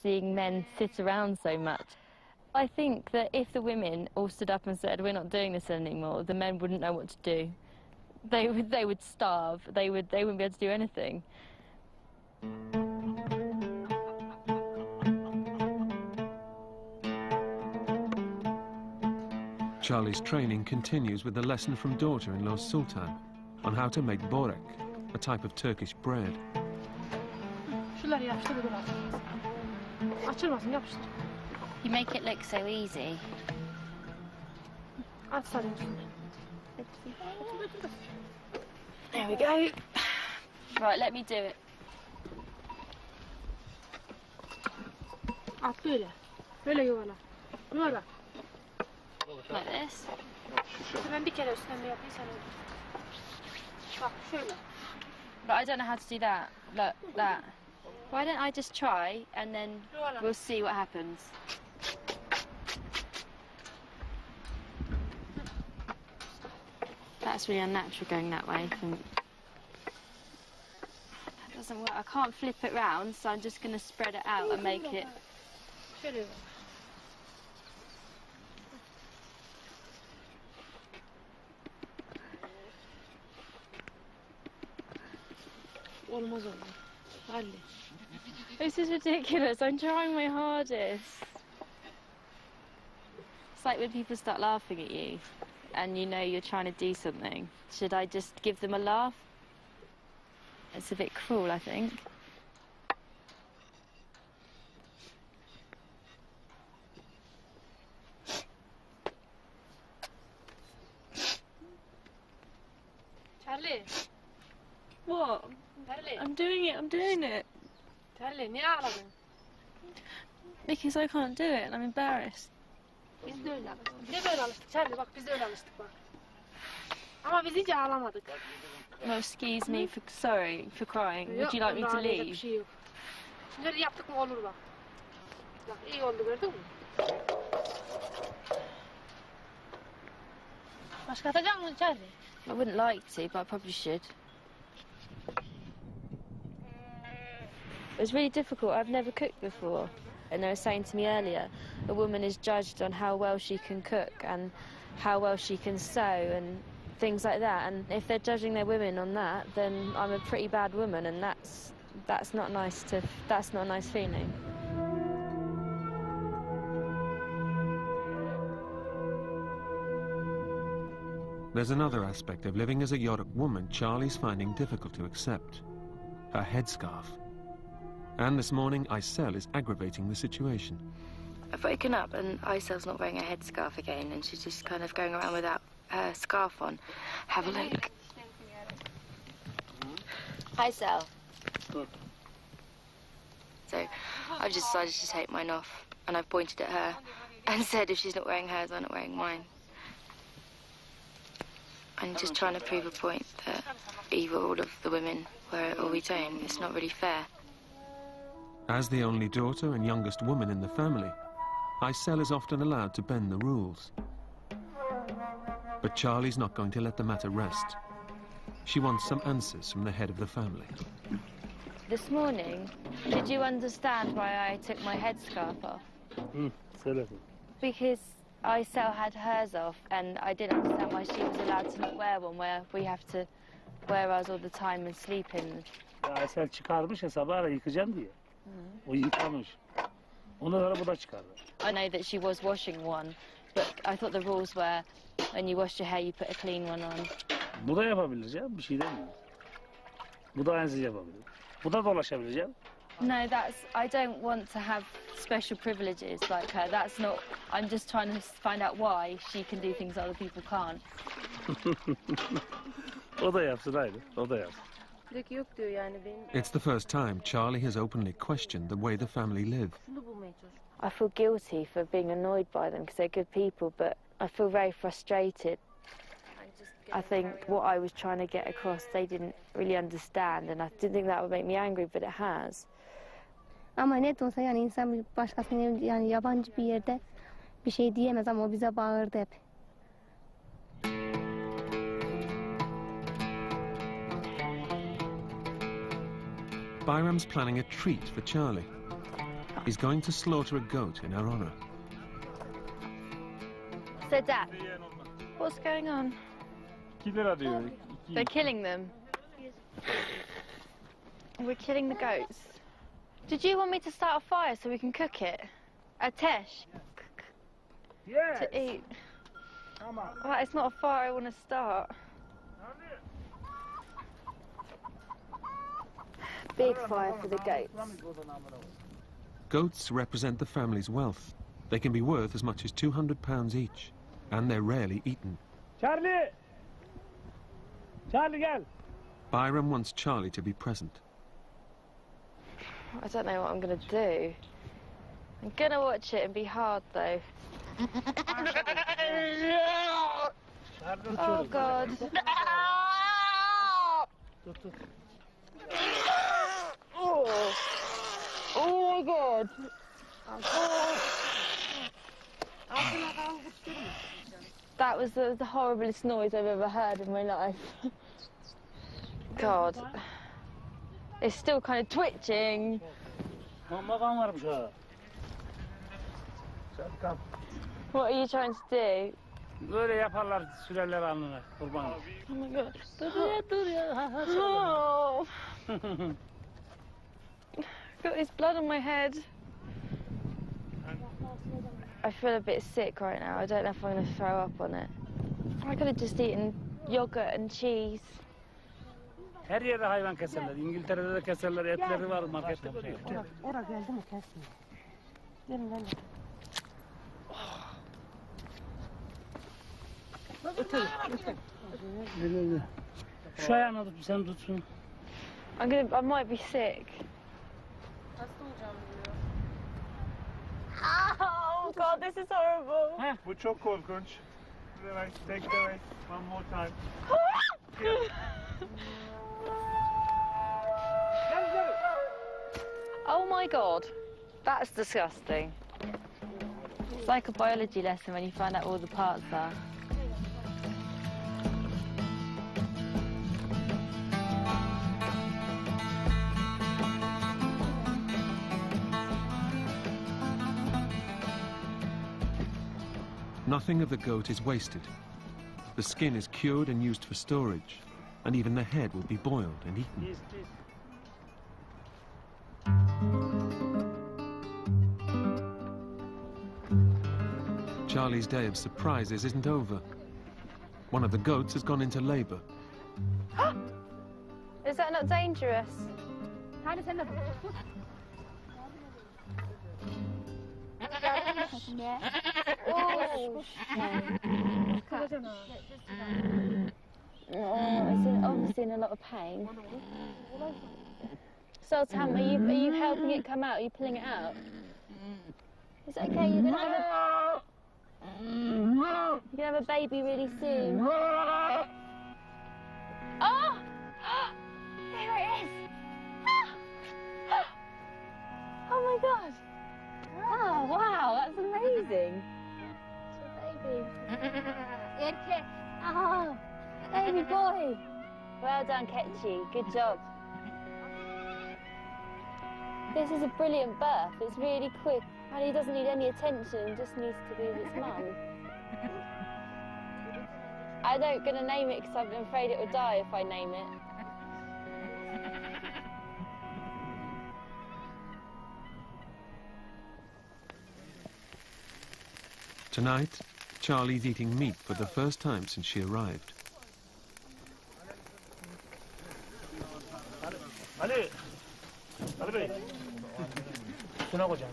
seeing men sit around so much. I think that if the women all stood up and said, we're not doing this anymore, the men wouldn't know what to do. They would starve. They wouldn't be able to do anything. Charlie's training continues with a lesson from daughter-in-law Sultan on how to make börek, a type of Turkish bread. You make it look so easy. There we go. Right, let me do it. Like this. But I don't know how to do that. Look, that. Why don't I just try and then we'll see what happens. That's really unnatural going that way. That doesn't work. I can't flip it round, so I'm just going to spread it out and make it. This is ridiculous. I'm trying my hardest. It's like when people start laughing at you and you know you're trying to do something. Should I just give them a laugh? It's a bit cruel, I think. Charlie. What? Charlie. I'm doing it. Charlie, niye ağladın? Because I can't do it and I'm embarrassed. Biz de öyle alıştık. Biz de böyle alıştık Charlie, bak biz de öyle alıştık bak. Ama biz hiç ağlamadık. Well, excuse me for crying. Would you like me to leave? Bir şey yok. Şimdi yaptık mı olur bak. Bak iyi oldu, gördün mü? Başka atacak mısın Charlie? I wouldn't like to, but I probably should. It was really difficult. I've never cooked before. And they were saying to me earlier, a woman is judged on how well she can cook and how well she can sew and things like that. And if they're judging their women on that, then I'm a pretty bad woman, and that's not nice that's not a nice feeling. There's another aspect of living as a Yörük woman Charlie's finding difficult to accept. Her headscarf. And this morning, Aysel is aggravating the situation. I've woken up and Aysel's not wearing a headscarf again, and she's just kind of going around without her scarf on. Have a look. Aysel. So I've just decided to take mine off, and I've pointed at her and said if she's not wearing hers, I'm not wearing mine. I'm just trying to prove a point that either all of the women wear it or we don't. It's not really fair. As the only daughter and youngest woman in the family, Aysel is often allowed to bend the rules. But Charlie's not going to let the matter rest. She wants some answers from the head of the family. This morning, did you understand why I took my headscarf off? Because Aysel had hers off, and I didn't understand why she was allowed to not wear one, where we have to wear ours all the time and sleep in. Aysel çıkarmış ya sabah yıkayacağım diye. O yıkamış. Ondan sonra bu da çıkardı. I know that she was washing one, but I thought the rules were when you wash your hair, you put a clean one on. Bu da yapabilir canım, bir şey demiyor. Bu da ensiz yapabilir. Bu da dolaşabilir canım. No, I don't want to have special privileges like her. That's not, I'm just trying to find out why she can do things other people can't. O da yapsın aynı, o da yapsın. It's the first time Charlie has openly questioned the way the family live. I feel guilty for being annoyed by them because they're good people, but I feel very frustrated. I think what I was trying to get across, they didn't really understand, and I didn't think that would make me angry, but it has. Ama net olsa yani insan bir başkasının yani yabancı bir yerde bir şey diyemez ama o bize bağırdı hep. Bayram's planning a treat for Charlie. is going to slaughter a goat in her honor. So, Dad, what's going on? 2 lira diyor. They're killing them. We're killing the goats. Did you want me to start a fire so we can cook it? Ateş. Yes. To eat. Tamam. Well, it's not a fire I want to start. Big fire for the goats. Goats represent the family's wealth. They can be worth as much as £200 each, and they're rarely eaten. Charlie! Charlie, gel! Byram wants Charlie to be present. I don't know what I'm going to do. I'm going to watch it and be hard, though. Oh, God. Oh. Oh, my God. That was the horriblest noise I've ever heard in my life. God. It's still kind of twitching. Makan varmış ha. Sen kalk. What are you trying to do? Böyle yaparlar, sürerler alnına, kurban. Oh my God. Dur ya. Oh. Got this blood on my head. I feel a bit sick right now. I don't know if I'm going to throw up on it. I could have just eaten yogurt and cheese. Her yerde hayvan keserler. İngiltere'de de keserler, etleri var markette. Oraya geldi mi kesmiyor. Gelin gelin. Şu ayağını tut, sen tutsun. I might be sick. Oh God, this is horrible. Bu çok korkunç. Take the way. One more time. Oh my God, that's disgusting. It's like a biology lesson when you find out all the parts are. Nothing of the goat is wasted. The skin is cured and used for storage, and even the head will be boiled and eaten. Charlie's day of surprises isn't over. One of the goats has gone into labor. Is that not dangerous? Hadi sen de Oh, it's obviously in a lot of pain. Sultan, are you helping it come out? Are you pulling it out? Is it okay? You're gonna have a baby really soon. Oh! There it is! Oh my God! Oh wow, that's amazing! It's a baby. Oh, baby boy! Well done, Ketchi. Good job. This is a brilliant birth. It's really quick. And he doesn't need any attention, just needs to be with its mum. I'm not going to name it because I'm afraid it will die if I name it. Tonight, Charlie's eating meat for the first time since she arrived. Ali! Ali Bey! Şuna koyacağım.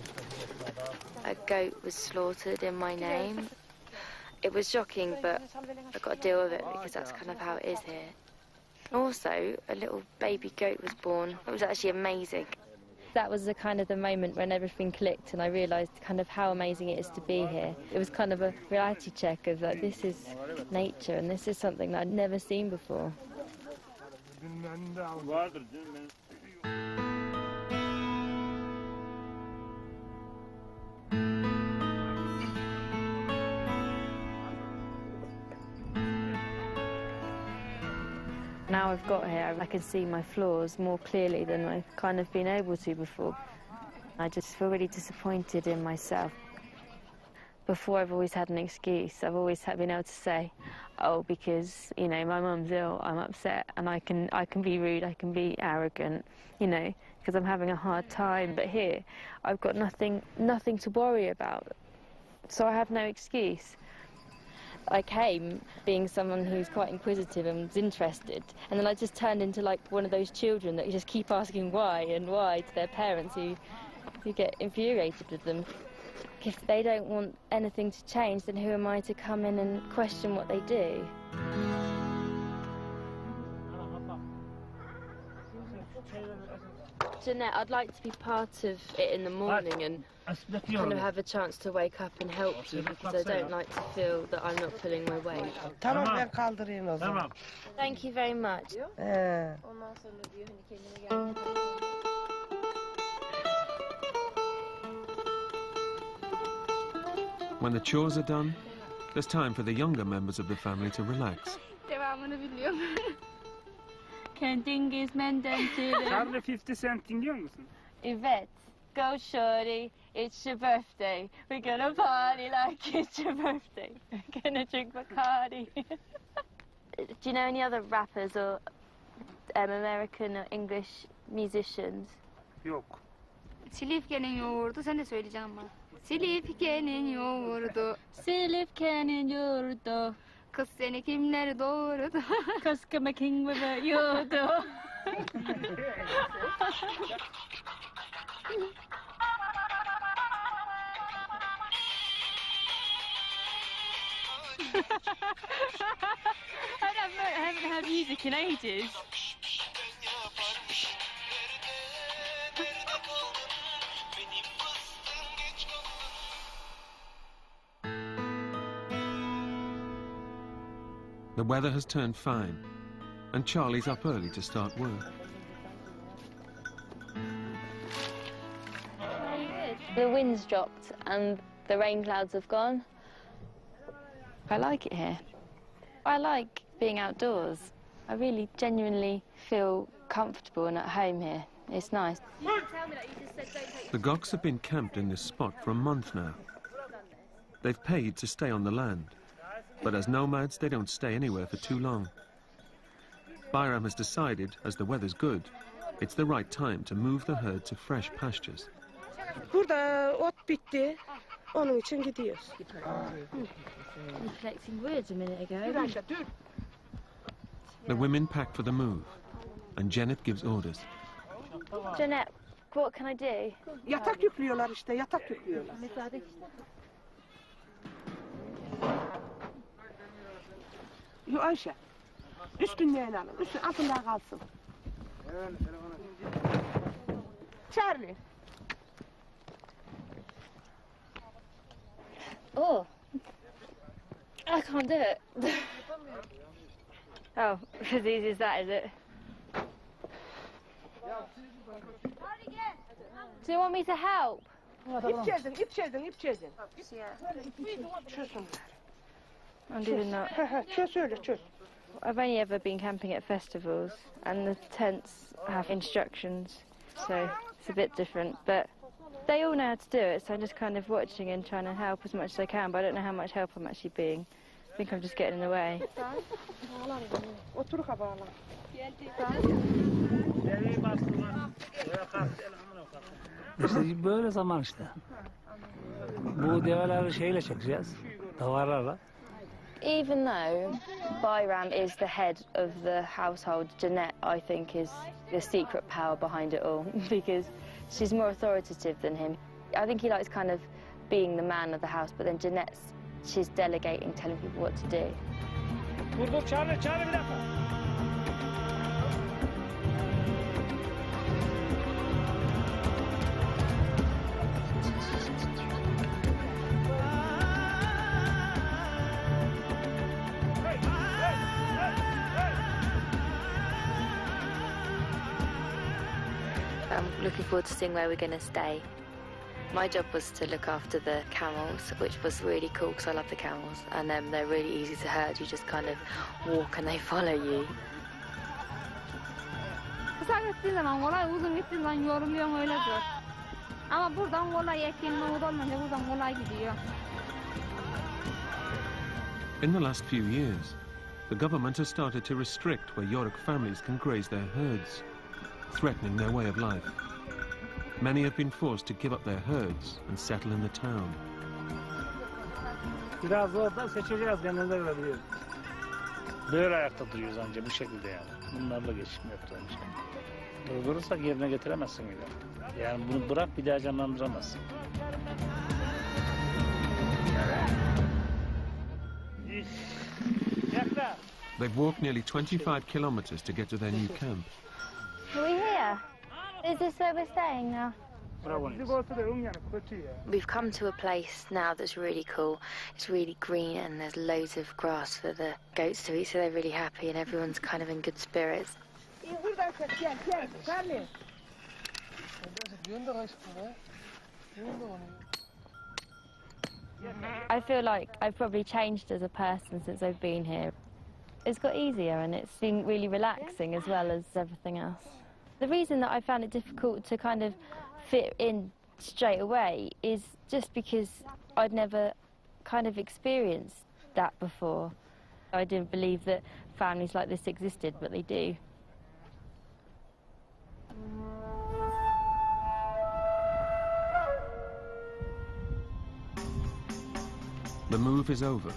A goat was slaughtered in my name. It was shocking, but I've got to deal with it because that's kind of how it is here. Also, a little baby goat was born. It was actually amazing. That was the kind of the moment when everything clicked and I realised kind of how amazing it is to be here. It was kind of a reality check of like, this is nature and this is something that I'd never seen before. Now I've got here, I can see my flaws more clearly than I've kind of been able to before. I just feel really disappointed in myself. Before, I've always had an excuse. I've always been able to say, oh, because, you know, my mum's ill, I'm upset, and I can be rude, I can be arrogant, you know, because I'm having a hard time. But here, I've got nothing to worry about, so I have no excuse. I came being someone who's quite inquisitive and was interested, and then I just turned into like one of those children that you just keep asking why and why to their parents who get infuriated with them. If they don't want anything to change, then who am I to come in and question what they do? Jeanette, I'd like to be part of it in the morning and kind of have a chance to wake up and help you, because I don't like to feel that I'm not pulling my weight. Tamam, ben kaldırayım o zaman. Thank you very much. Ondan sonra diyor hani kendine gel. When the chores are done, there's time for the younger members of the family to relax. Devamını biliyorum. Kendin gezmenden söyle. Charlie 50 Cent dinliyor musun? Evet. Go shorty, it's your birthday. We're gonna party like it's your birthday. We're gonna drink Bacardi. Do you know any other rappers or American or English musicians? Yok. Silifke'nin yoğurdu, sen de söyleyeceğim bana. Silifke'nin yoğurdu. Silifke'nin yoğurdu. Kız seni kimler doğurdu? Kız kime kim yoğurdu. I haven't had music in ages. The weather has turned fine, and Charlie's up early to start work. The wind's dropped and the rain clouds have gone. I like it here. I like being outdoors. I really genuinely feel comfortable and at home here. It's nice. The Goks have been camped in this spot for a month now. They've paid to stay on the land, but as nomads they don't stay anywhere for too long. Bayram has decided, as the weather's good, it's the right time to move the herd to fresh pastures. Burada ot bitti. Onun için gidiyoruz. I was collecting words a minute ago. The women pack for the move, and Janet gives orders. Jeanette, what can I do? Yatak yüklüyorlar işte, yatak yüklüyorlar. Yo Ayşe, üstünlerini alın, üstün altında kalsın. Charlie. Oh, I can't do it. Oh, as easy as that, is it? Do you want me to help? İp çözün, ip çözün, ip çözün. Çözün. I'm doing that. Çöz öyle, çöz. I've only ever been camping at festivals, and the tents have instructions, so it's a bit different, but they all know how to do it, so I'm just kind of watching and trying to help as much as I can, but I don't know how much help I'm actually being. I think I'm just getting in the way. Otur kabağına. İşte böyle zaman işte. Bu develeri şeyle çekeceğiz, davarlarla. Even though Bayram is the head of the household, Jeanette, I think, is the secret power behind it all, because she's more authoritative than him. I think he likes kind of being the man of the house, but then she's delegating, telling people what to do. Dur Charlie bir dakika. I'm looking forward to seeing where we're going to stay. My job was to look after the camels, which was really cool because I love the camels, and they're really easy to herd. You just kind of walk and they follow you. Kısa gittiğin zaman kolay, uzun gittiğin zaman yoruluyorsun, öyle diyor. Ama buradan kolay ekilme olmayınca buradan kolay gidiyor. In the last few years, the government has started to restrict where Yörük families can graze their herds, threatening their way of life. Many have been forced to give up their herds and settle in the town. Biraz oradan seçeceğiz, genelde öyle biliyorum. Böyle ayakta duruyoruz ancak bu şekilde yani. Bunlarla geçim yaptığımız. Durdurursak yerine getiremezsin bir daha. Yani bunu bırak bir daha canlandıramazsın. They've walked nearly 25 kilometers to get to their new camp. Are we here? Is this where we're staying now? We've come to a place now that's really cool. It's really green and there's loads of grass for the goats to eat, so they're really happy and everyone's kind of in good spirits. I feel like I've probably changed as a person since I've been here. It's got easier and it's been really relaxing as well as everything else. The reason that I found it difficult to kind of fit in straight away is just because I'd never kind of experienced that before. I didn't believe that families like this existed, but they do. The move is over,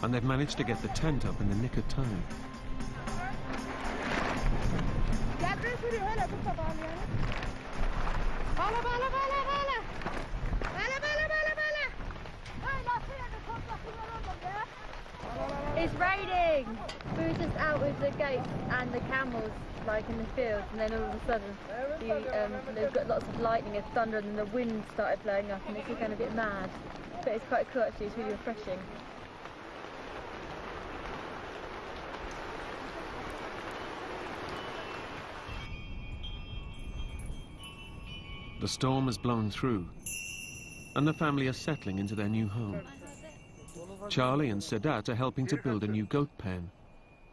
and they've managed to get the tent up in the nick of time. It's raining! We were just out with the goats and the camels, like in the field, and then all of a sudden they've got lots of lightning and thunder, and then the wind started blowing up, and it's all going a bit mad. But it's quite cool actually, it's really refreshing. The storm has blown through, and the family are settling into their new home. Charlie and Sedat are helping to build a new goat pen,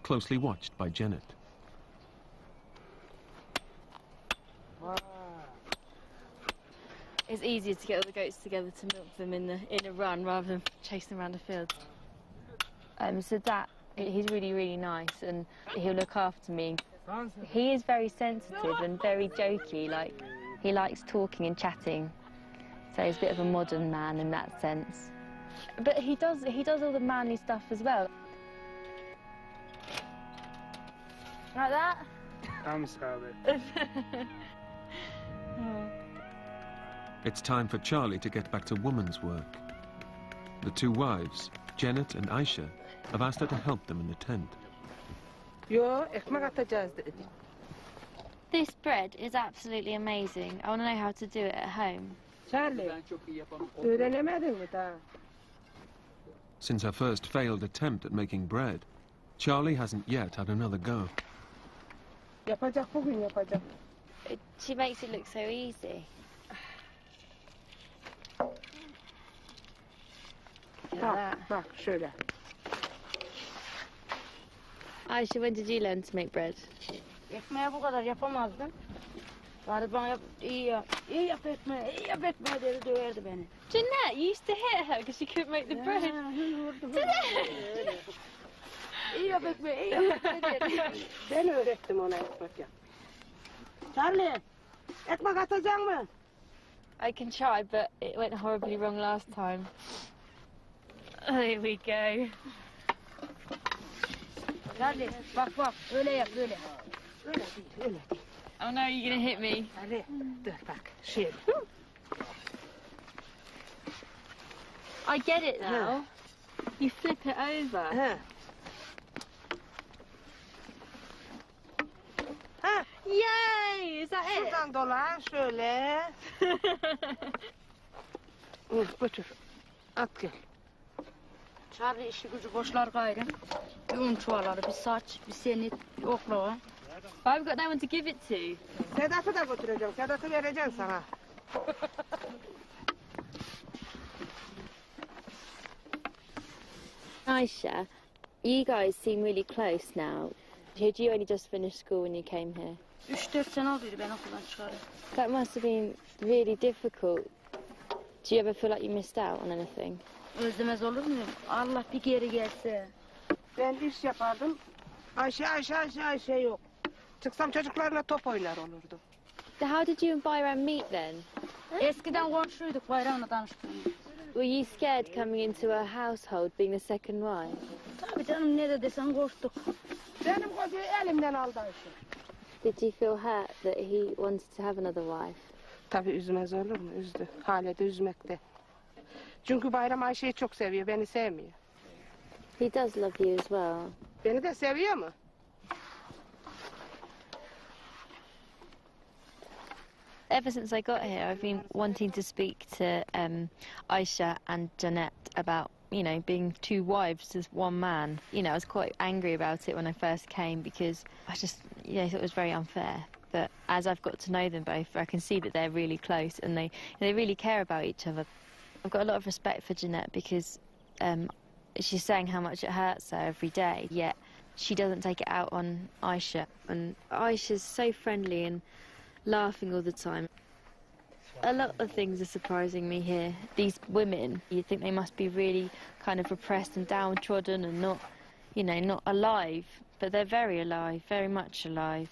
closely watched by Janet. It's easier to get all the goats together to milk them in a run rather than chase them around the field. Sedat, he's really, really nice and he'll look after me. He is very sensitive and very jokey, like he likes talking and chatting. So he's a bit of a modern man in that sense. But he does all the manly stuff as well. Like that? I'm sorry. It's time for Charlie to get back to woman's work. The two wives, Janet and Aisha, have asked her to help them in the tent. Yo, ekmek atacağız dedi. This bread is absolutely amazing. I want to know how to do it at home. Charlie, öğrenemedin mi daha? Since her first failed attempt at making bread, Charlie hasn't yet had another go. Yapacak bugün yapacak. She makes it look so easy. Bak şöyle. Aisha, when did you learn to make bread? Ekmeği bu kadar yapamazdım. Bari bana yap, iyi yap ekmeği dedi, döverdi beni. Jeanette, you used to hit her because she couldn't make the bread. İyi yap ekmeği dedi. Ben öğrettim ona ekmek yap. Charlie, ekmek atacak mı? I can try, but it went horribly wrong last time. Here we go. Charlie, bak, öyle yap, öyle. Öyle değil, öyle değil. Oh no, you're gonna hit me. Charlie, dur bak, şöyle. I get it now. You flip it over. Ha. Ha. Yay! Is that it? Şuradan dolan şöyle. Götür. At gel. Charlie işi gücü boşlar gayrı. Bir un çuvalları, bir saç, bir senit, bir oklava. I've got no one to give it to. Sedat'ı da götüreceğim. Sedat'ı vereceğim sana. Aisha, you guys seem really close now. Had you only just finished school when you came here? 3-4 sene olduydu ben okuldan çıkarım. That must have been really difficult. Do you ever feel like you missed out on anything? Özlemez olur muyum? Allah bir geri gelse. Ben iş yapardım. Ayşe yok. Çıksam çocuklarla top oynar olurdu. So how did you and Bayram meet then? Eskiden komşuyduk, bayrağına tanıştık. Were you scared coming into a household being the second wife? Tabii canım, ne de desen korktuk. Benim koca elimden aldı Ayşe. Did you feel hurt that he wanted to have another wife? Tabii üzmez olur mu? Üzdü. Hala da üzmekte. Çünkü Bayram Ayşe'yi çok seviyor, beni sevmiyor. He does love you as well. Beni de seviyor mu? Ever since I got here, I've been wanting to speak to Aisha and Janet about, you know, being two wives as one man. You know, I was quite angry about it when I first came because I just, you know, thought it was very unfair. But as I've got to know them both, I can see that they're really close and they really care about each other. I've got a lot of respect for Jeanette because she's saying how much it hurts her every day, yet she doesn't take it out on Aisha. And Aisha's so friendly and laughing all the time. A lot of things are surprising me here. These women, you think they must be really kind of repressed and downtrodden and not, you know, not alive. But they're very alive, very much alive.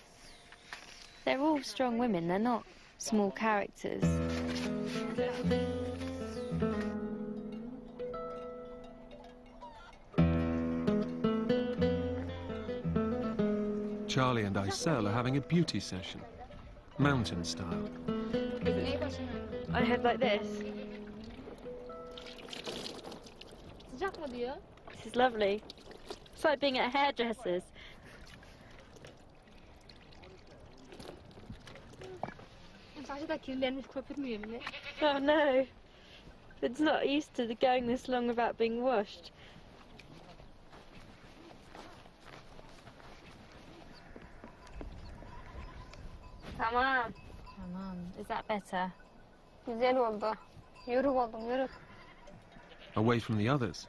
They're all strong women, they're not small characters. Charlie and Aysel are having a beauty session, mountain style. I head like this. Sıcak mı diyor? This is lovely. It's like being at a hairdresser's. Saçı da kirlenmiş, köpürmüyor bile. Oh no. It's not used to going this long without being washed. Tamam. Is that better? Güzel oldu. Yörük oldum, yörük. Away from the others,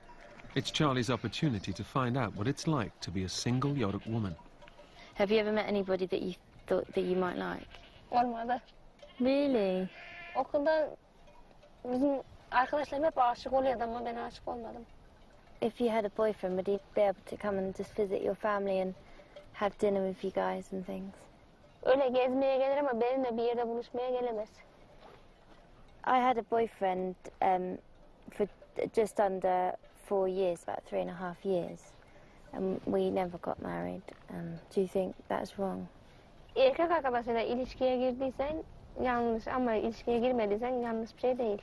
it's Charlie's opportunity to find out what it's like to be a single Yörük woman. Have you ever met anybody that you thought that you might like? Olmadı. Really? Okulda bizim arkadaşlarım hep aşık oluyordu ama ben aşık olmadım. If you had a boyfriend, would he be able to come and just visit your family and have dinner with you guys and things? Öyle gezmeye gelir ama benimle bir yerde buluşmaya gelemez. I had a boyfriend for just under 4 years, about 3.5 years, and we never got married. Do you think that's wrong? Erkek arkadaşıyla ilişkiye girdiysen yanlış ama ilişkiye girmediysen yanlış bir şey değil.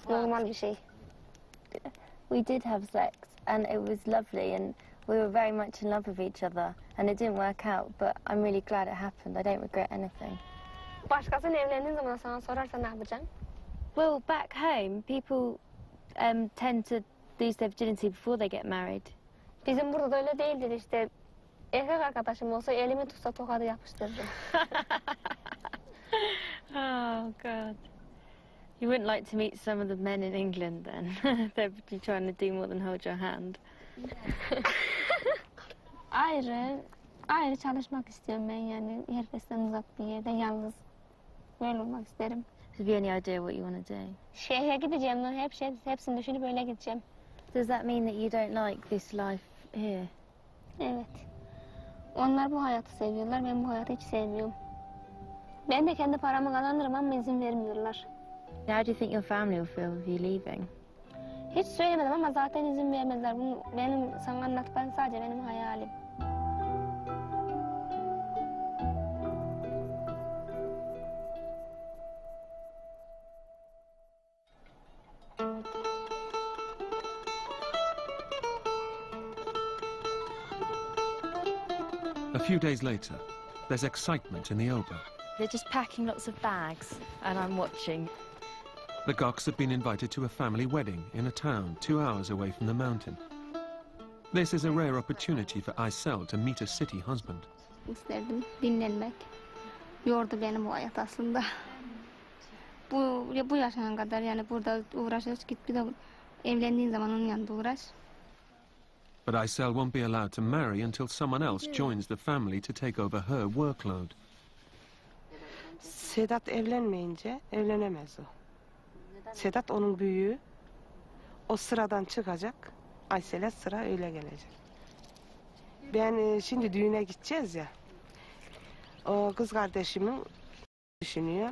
Normal bir şey. We did have sex, and it was lovely, and we were very much in love with each other, and it didn't work out, but I'm really glad it happened. I don't regret anything. Başkasıyla evlendiğin zaman sana sorarsa ne yapacaksın? Well, back home, people tend to lose their virginity before they get married. Bizim burada da öyle değildir işte. Erkek arkadaşım olsa elimi tutsa tokadı yapıştırırım. Oh, God. You wouldn't like to meet some of the men in England, then? They'd be trying to do more than hold your hand. Ayrı çalışmak istiyorum ben yani. Herkesten uzak bir yerde yalnız. Böyle olmak isterim. Have you any idea what you want to do? Şehre gideceğim. Hepsini düşünüp öyle gideceğim. Does that mean that you don't like this life here? Evet. Onlar bu hayatı seviyorlar. Ben bu hayatı hiç sevmiyorum. Ben de kendi paramı kazanırım ama izin vermiyorlar. How do you think your family will feel with you leaving? Hiç söylemedim ama zaten izin vermediler. Bunu benim sana anlattıklarım sadece benim hayalim. A few days later, there's excitement in the Oba. They're just packing lots of bags, and I'm watching. The Goks have been invited to a family wedding in a town 2 hours away from the mountain. This is a rare opportunity for Aysel to meet a city husband. İsterdim dinlenmek. Yordu beni bu hayat aslında. Bu yaşına kadar yani burada uğraşıyoruz. Git bir de evlendiğin zaman onun yanında uğraş. But Aysel won't be allowed to marry until someone else joins the family to take over her workload. Sedat evlenmeyince evlenemez o. Sedat onun büyüğü. O sıradan çıkacak. Aysel'e sıra öyle gelecek. Ben şimdi düğüne gideceğiz ya. O kız kardeşimin düşünüyor.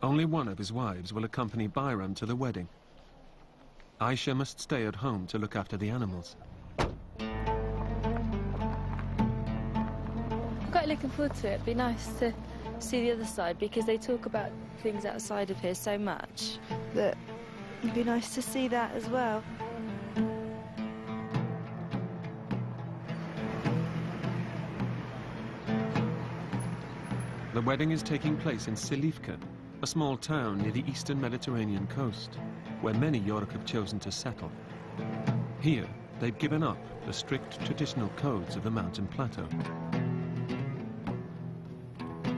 Only one of his wives will accompany Bayram to the wedding. Aisha must stay at home to look after the animals. I'm quite looking forward to it. It'd be nice to see the other side because they talk about things outside of here so much that it'd be nice to see that as well. The wedding is taking place in Silivka, a small town near the eastern Mediterranean coast, where many Yörük have chosen to settle. Here, they've given up the strict traditional codes of the mountain plateau.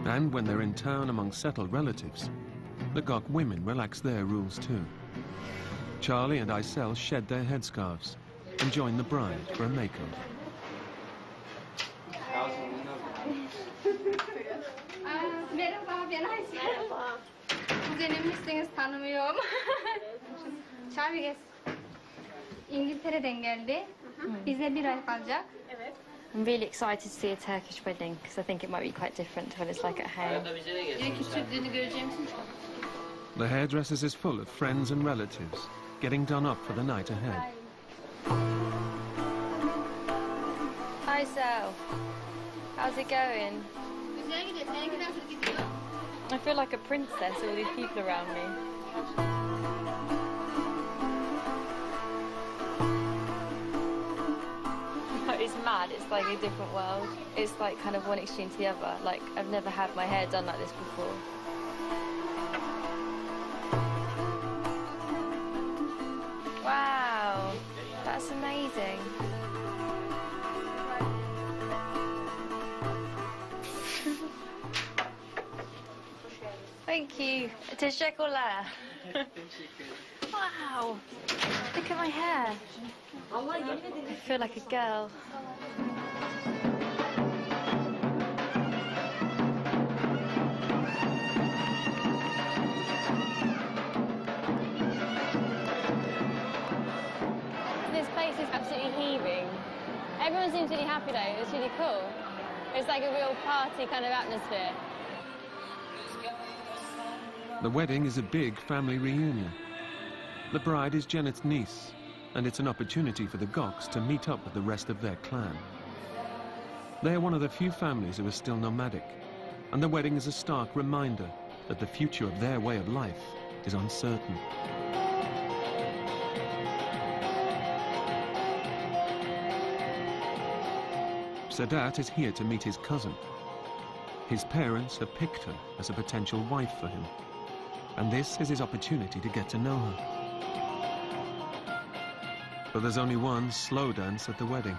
And when they're in town among settled relatives, the Gok women relax their rules too. Charlie and Aysel shed their headscarves and join the bride for a makeover. Merhaba, ben Aysel. Merhaba. Kuzenimmişsiniz, tanımıyorum. Charlie gez. İngiltere'den geldi. Bize bir ay kalacak. Evet. I'm really excited to see a Turkish wedding because I think it might be quite different to what it's like at home. The hairdressers is full of friends and relatives, getting done up for the night ahead. Hi, Sal. How's it going? Güzel gidiyor. Seninki nasıl gidiyor? I feel like a princess, all these people around me. It's mad, it's like a different world. It's like kind of one extreme to the other. Like, I've never had my hair done like this before. Wow, that's amazing. Thank you. Teşekkürler. Wow, look at my hair. I feel like a girl. This place is absolutely heaving. Everyone seems really happy though. It's really cool. It's like a real party kind of atmosphere. The wedding is a big family reunion. The bride is Janet's niece, and it's an opportunity for the Goks to meet up with the rest of their clan. They're one of the few families who are still nomadic, and the wedding is a stark reminder that the future of their way of life is uncertain. Sedat is here to meet his cousin. His parents have picked her as a potential wife for him, and this is his opportunity to get to know her. But there's only one slow dance at the wedding.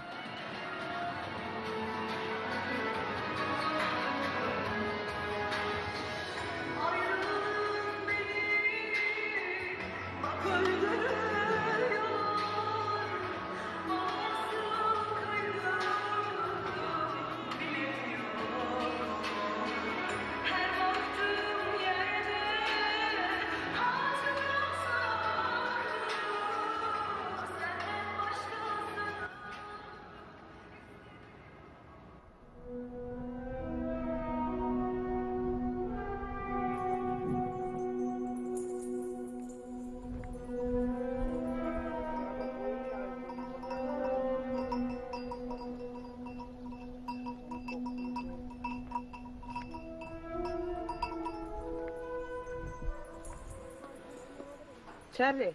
Charlie,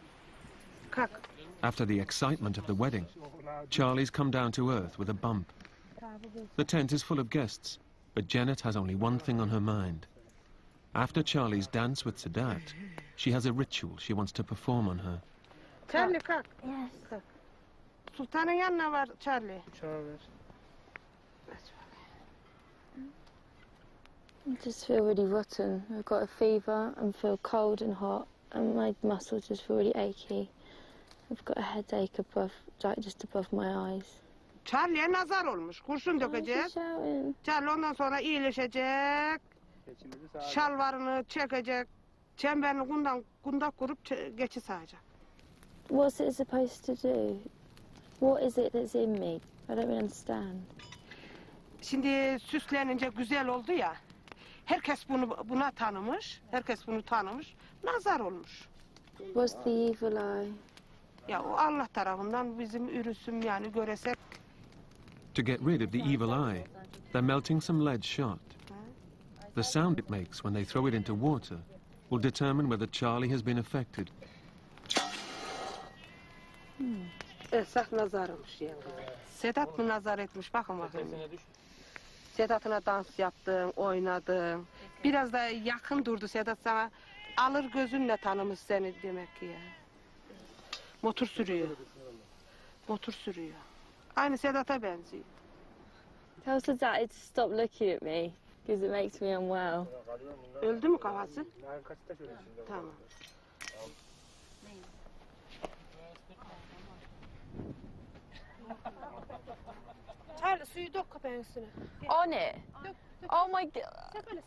kalk. After the excitement of the wedding, Charlie's come down to earth with a bump. The tent is full of guests, but Janet has only one thing on her mind. After Charlie's dance with Sedat, she has a ritual she wants to perform on her. Charlie, kalk. Yes. Kalk. Sultanın yanına var Charlie. I just feel really rotten. I've got a fever and feel cold and hot, and my muscles just feel really achy. I've got a headache above, like just above my eyes. Charlie'ye nazar olmuş. Kurşun dökecek. Charlie ondan sonra iyileşecek. Şalvarını çekecek, çemberini kundak kurup geçi sağacak. What's it supposed to do? What is it that's in me? I don't really understand. Şimdi süslenince güzel oldu ya. Herkes buna tanımış, herkes bunu tanımış. Nazar olmuş. What's the evil eye? Ya o Allah tarafından bizim ürüsüm yani göresek. To get rid of the evil eye, they're melting some lead shot. The sound it makes when they throw it into water will determine whether Charlie has been affected. Esas nazarmış yani. Sedat mı nazar etmiş bakın bakayım. Sedat'ına dans yaptın, oynadın. Biraz da yakın durdu Sedat sana. Alır gözünle tanımış seni demek ki ya. Motor sürüyor. Motor sürüyor. Aynı Sedat'a benziyor. Tell Sadat to stop looking at me because it makes me unwell. Öldü mü kafası? Tamam. Charlie suyu dök köpeğin üstüne. On it? Oh my god.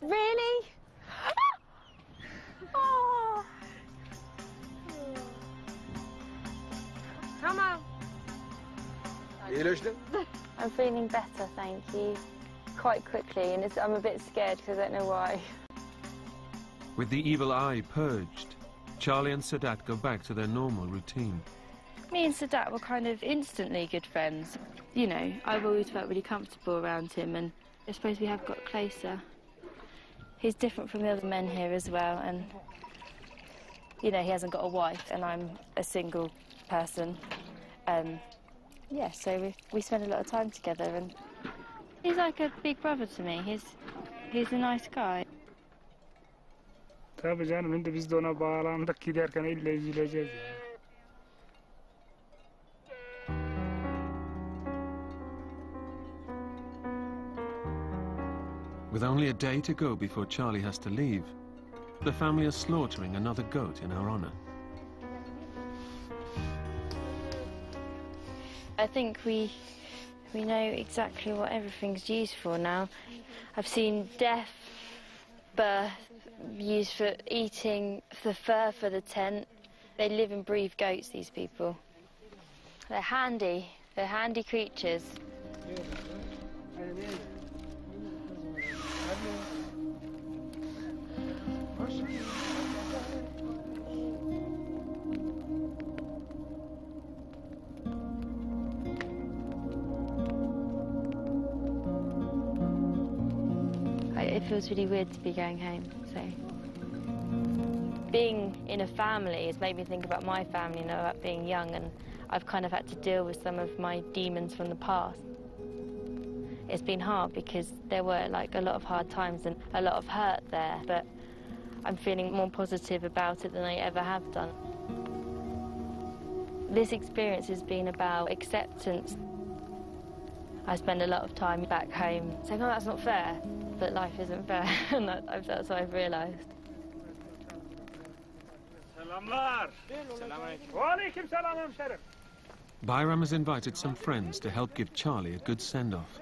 Really? Oh. Tamam. İyileştin? I'm feeling better, thank you. Quite quickly, and I'm a bit scared because I don't know why. With the evil eye purged, Charlie and Sadat go back to their normal routine. Me and Sadat were kind of instantly good friends. You know, I've always felt really comfortable around him, and I suppose we have got closer. He's different from the other men here as well, and, you know, he hasn't got a wife, and I'm a single person. Yeah, so we spend a lot of time together, and he's like a big brother to me. He's a nice guy. Tabii canım, şimdi biz de ona bağlandık, giderken illa üzüleceğiz ya. With only a day to go before Charlie has to leave, the family are slaughtering another goat in her honor. I think we know exactly what everything's used for now. I've seen death, birth, used for eating, the fur for the tent. They live and breathe goats, these people. They're handy creatures. It feels really weird to be going home, so. Being in a family has made me think about my family, you know, about being young, and I've kind of had to deal with some of my demons from the past. It's been hard because there were like a lot of hard times and a lot of hurt there, but I'm feeling more positive about it than I ever have done. This experience has been about acceptance. I spend a lot of time back home saying, oh, that's not fair, but life isn't fair, and that's what I've realised. Selamlar. Aleyküm selam hemşerim. Bayram has invited some friends to help give Charlie a good send-off.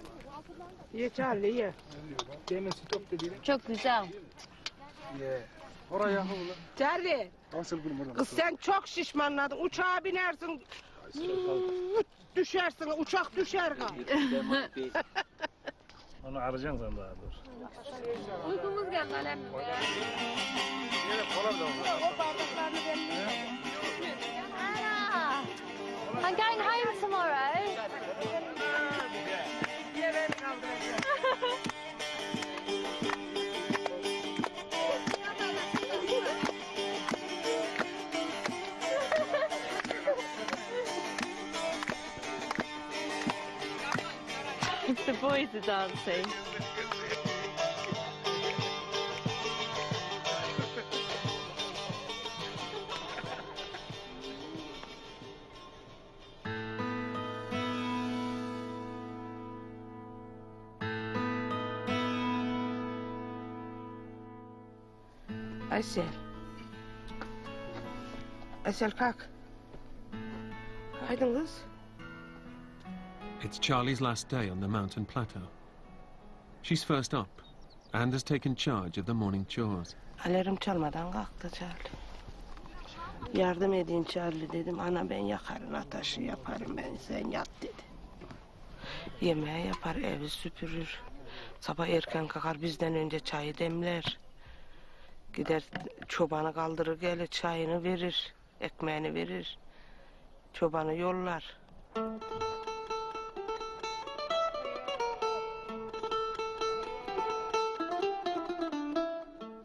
Ye Charlie ye. Demin stop dedi. Çok güzel. Ye. Oraya yakın. Charlie. Asıl gün burada. Kız sen çok şişmanladın. Uçağa binersin. Düşersin. Uçak düşer gal. Onu arayacaksın sen daha dur. Uykumuz geldi Alem. I'm going home tomorrow. The boys are dancing. Aysel kalk. Haydın kız. It's Charlie's last day on the mountain plateau. She's first up, and has taken charge of the morning chores. Alarm çalmadan kalktı Charlie. Yardım edin Charlie dedim. Ana ben yakarım, ateşi yaparım ben, sen yat dedi. Yemeği yapar, evi süpürür. Sabah erken kalkar, bizden önce çayı demler. Gider çobanı kaldırır gelir, çayını verir, ekmeğini verir. Çobanı yollar.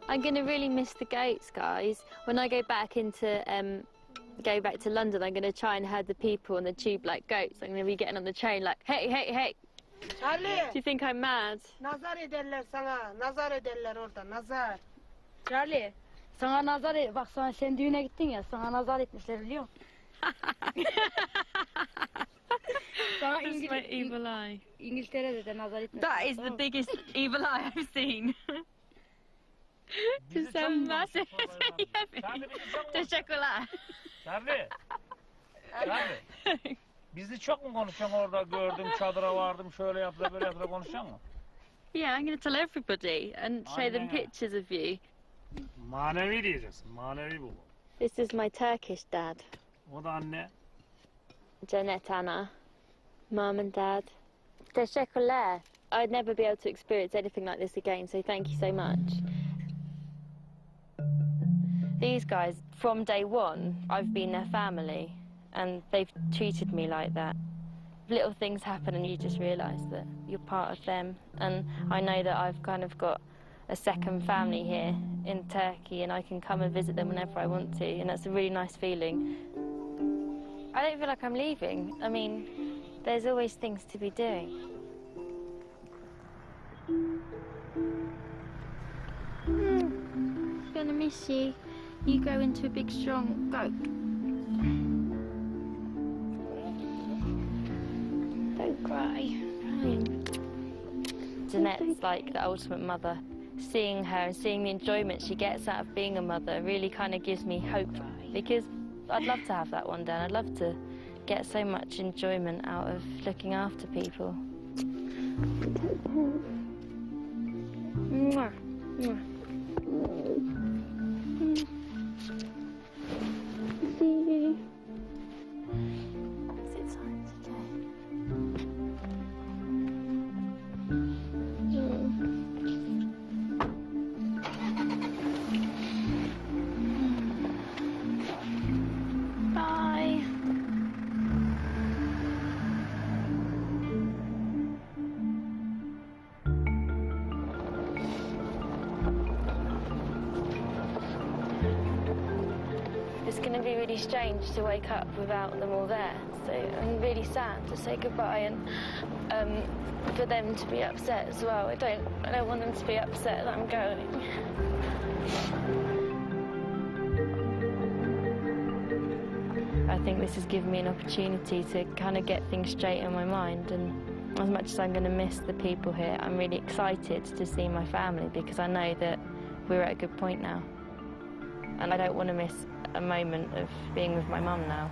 I'm going to really miss the goats, guys. When I go back to London, I'm going to try and herd the people on the tube like goats. I'm going to be getting on the train like, hey, hey, hey. Charlie. Do you think I'm mad? Nazar ederler sana. Nazar ederler orada. Nazar. Charlie. Sana nazar bak sana sen düğüne gittin ya. Sana nazar etmişler biliyor musun? Sana That's my evil eye. İngiltere'de de nazar etmişler. That is the biggest evil eye I've seen. It's so massive. Teşekkürler. Charlie. Charlie. Bizi çok mu konuşacaksın orada, gördüm, çadıra vardım, şöyle yaptı, böyle yaptı, konuşacaksın mı? Yeah, I'm going to tell everybody and show them pictures of you. Manevi diyeceksin, manevi bu. This is my Turkish dad. O da anne. Janet Anna. Mum and dad. Teşekkürler. I'd never be able to experience anything like this again, so thank you so much. These guys, from day one, I've been their family, and they've treated me like that. Little things happen and you just realise that you're part of them, and I know that I've kind of got a second family here in Turkey, and I can come and visit them whenever I want to, and that's a really nice feeling. I don't feel like I'm leaving. I mean, there's always things to be doing. I'm gonna miss you. You grow into a big, strong goat. Don't cry. Jeanette's like the ultimate mother. Seeing her and seeing the enjoyment she gets out of being a mother really kind of gives me hope, because I'd love to have that one day. I'd love to get so much enjoyment out of looking after people. Mwah. Mwah. See. Sit tight, okay? Bye. It's going to be really strange to wake up without them all there. So I'm really sad to say goodbye, and for them to be upset as well. I don't want them to be upset that I'm going. I think this has given me an opportunity to kind of get things straight in my mind, and as much as I'm going to miss the people here, I'm really excited to see my family, because I know that we're at a good point now. And I don't want to miss a moment of being with my mum now.